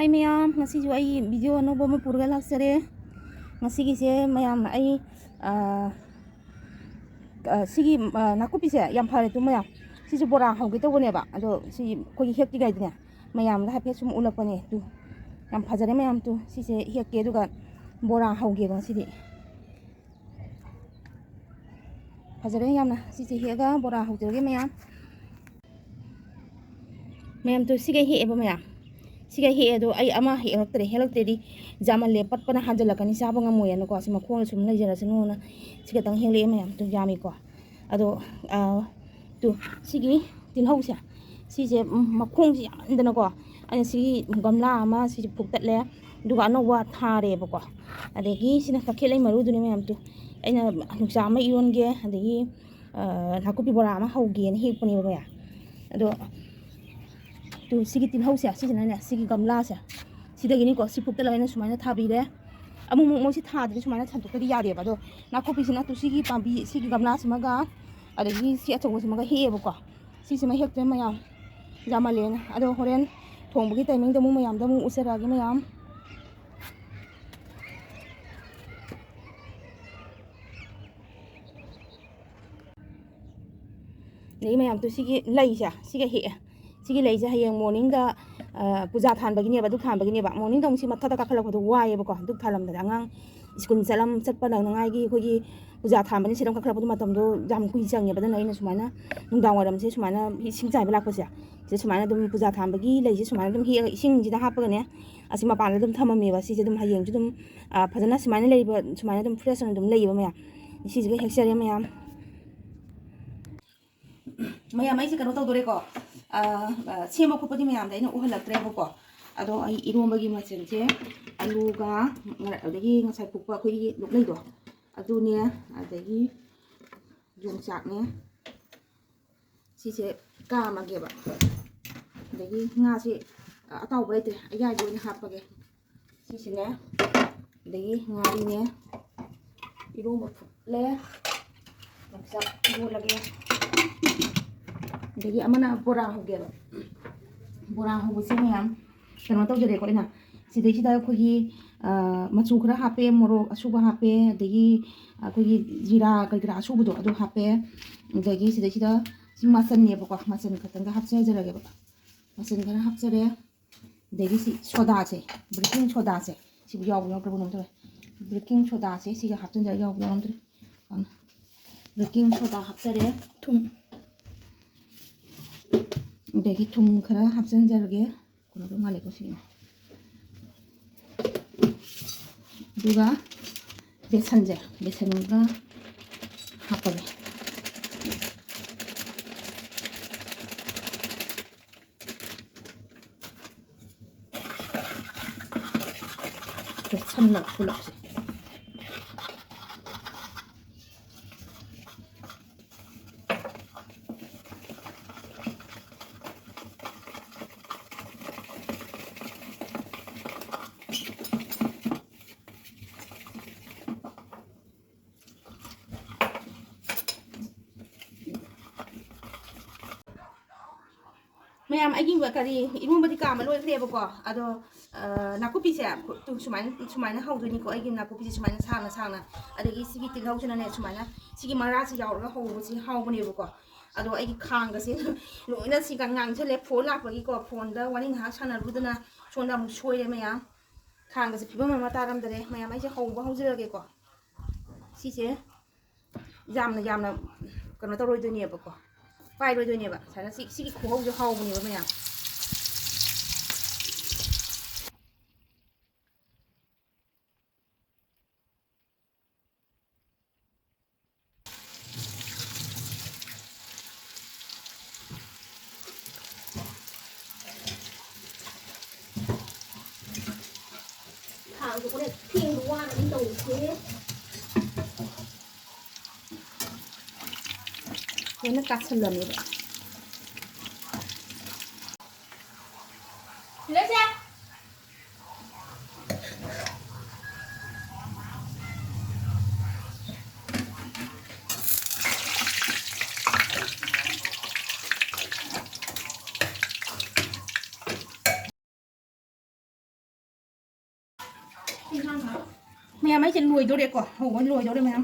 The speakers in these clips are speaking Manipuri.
Hai mayam, ngasi ju ai video anoba ma purga laksare. Ngasi gise mayam ai sigi nakupi se yam phare tu mayam. Si ju bora hauge to bone ba. Ado si khoi hek ti gai dine. Mayam da hape sum ulak pane tu. Yam phajare mayam tu si se hek ke du ga bora hauge ba si di. Phajare yam na si se hega bora haujage mayam. Mayam tu si gai he ba mayam. Siga he do ai ama he helaktre di jaman le pat pana hanjala kani saba nga moya no ko asima khona sum lai jara sino na siga tang hele mayam tu jami ko ado tu sigi tin hausa si je makhong ji andana ko ani sigi gamla ama si phuktat le duga no wa thare ba ko adegi sina kakhelai maru du ne mayam tu aina nuksa ma iron ge adegi nakupi bora ama hauge ni he pani ba ya ado tu sigi tin hausa si jana ne sigi gamla sa sida gini ko si pukta laina sumaina thabi re amu mo si tha de sumaina thantu ka ya re ba do na ko pisina tu sigi pambi sigi gamla simaga adagi si achawo simaga he ba ko si sima hek te mayam jamalen ado horen thong bugi timing da mu mayam da mu usara gi mayam nei mayam tu sigi lai sa sigi he sigi lai ja hayang morning da puja than bagine ba duk than bagine ba morning dong si matha da ka khala ko waye ba ko duk thalam da angang school salam chatpa nang ngai gi khogi puja than bani siram ka khala ko matam do jam kui chang ye ba da nai na sumana nungdang waram se sumana sing chai ba lak pa se sumana dum puja than bagi lai se sumana dum hi sing ji da ha pa ne asima pan dum thama me ba si je dum hayang ju dum phajana sumana lai ba sumana dum fresh dum lai ba maya si ji ga hexare mayam mayam ai ji kano taw dore ko sema ko padi mayam da ina uhalak tre ko ado ai iromba gi macen je alu ga adagi ngasai pukpa khoi luk lai do adu ne adagi jongchak ne si se ka ma ge ba adagi nga si ataw ba tre aya jo ni hap ge si se ne adagi nga ri ne iromba le ngsak bo lage adagi amana bora ho ge bora ho bu se mayam kano taw jare ko ina sidai sida khogi machu khara hape morok asuba hape adagi khogi jira kalgira asubu do ado hape adagi sidai sida masan ne ba ko masan khatang ga hapse jara ge ba masan khara hapsare adagi si soda se baking soda se si bu yaw yaw ko nom to baking soda se si ga hapsen jara yaw yaw nom to baking soda hapsare thum adagi thum khara hapsen jara ge kono do ngale ko si duga besan je besan ga hapale besan nak pula si mayam ai wa kari irumba di ka ma loi khre ba ko ado nakupi se tu sumaina hau do ni ko ai nakupi se sumaina sang na adagi sigi ti hau chana ne sumaina sigi mara si yaw ga hau si hau bane ba ko ado ai khang ga se loina si ka ngang chale phone la ba gi ko phone da waning ha sana ru da na sonda mu soi le mayam khang ga se phiba ma ta ram dare mayam ai se hau ba hau jira ge ko si se jamna kano ta roi do ni ba ko pai roi do ni ba sana si khu hau jo hau bane ba mayam thảo của con này thiên qua đến đầu thế nó cắt sần lầm như vậy ꯃꯌꯥꯝ ꯑꯩꯁꯦ ꯂꯣꯏꯗꯣꯔꯦꯀꯣ ꯍꯧꯕ ꯂꯣꯏꯗꯣꯔꯦ ꯃꯌꯥꯝ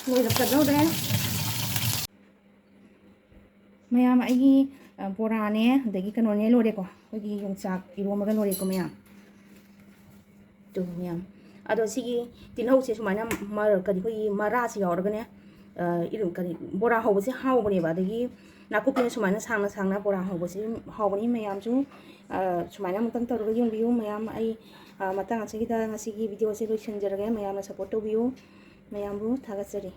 ꯂꯣꯏꯔꯛꯀꯗꯧꯔꯦ ꯃꯌꯥꯝ ꯑꯩꯒꯤ ꯕꯣꯔꯥꯅꯦ ꯑꯗꯒꯤ ꯀꯩꯅꯣꯅꯦ ꯂꯣꯏꯔꯦꯀꯣ ꯑꯩꯈꯣꯏꯒꯤ ꯌꯣꯡꯆꯥꯛ ꯏꯔꯣꯝꯕꯒ ꯂꯣꯏꯔꯦꯀꯣ ꯃꯌꯥꯝ ꯇꯨ ꯃꯌꯥꯝ ꯑꯗꯣ ꯁꯤꯒꯤ ꯇꯤꯜꯍꯧꯁꯦ ꯁꯨꯃꯥꯏꯅ ꯀꯔꯤ ꯑꯩꯈꯣꯏꯒꯤ ꯃꯔꯥꯁꯤ ꯌꯥꯎꯔꯒꯅꯦ ꯀꯔꯤ ꯕꯣꯔꯥ ꯍꯧꯕꯁꯦ ꯍꯥꯎꯕꯅꯦꯕ ꯑꯗꯒꯤ ꯅꯥꯀꯨꯞꯄꯤꯅ ꯁꯨꯃꯥꯏꯅ ꯁꯥꯡꯅ ꯁꯥꯡꯅ ꯕꯣꯔꯥ ꯍꯧꯕꯁꯤ ꯍꯥꯎꯕꯅꯤ ꯃꯌꯥꯝꯁꯨ ꯁꯨꯃꯥꯏꯅ ꯑꯃꯨꯛꯇꯪ ꯇꯧꯔꯒ ꯌꯦꯡꯕꯤꯌꯨ ꯃꯌꯥꯝ ꯑꯩ ꯃꯇꯥꯡ ꯑꯁꯤꯒꯤꯗ ꯉꯁꯤꯒꯤ ꯚꯤꯗꯤꯑꯣꯁꯦ ꯂꯣꯏꯁꯤꯟꯖꯔꯒꯦ ꯃꯌꯥꯝꯅ ꯁꯞꯄꯣꯔꯠ ꯇꯧꯕꯤꯌꯨ ꯃꯌꯥꯝꯕꯨ ꯊꯥꯒꯠꯆꯔꯤ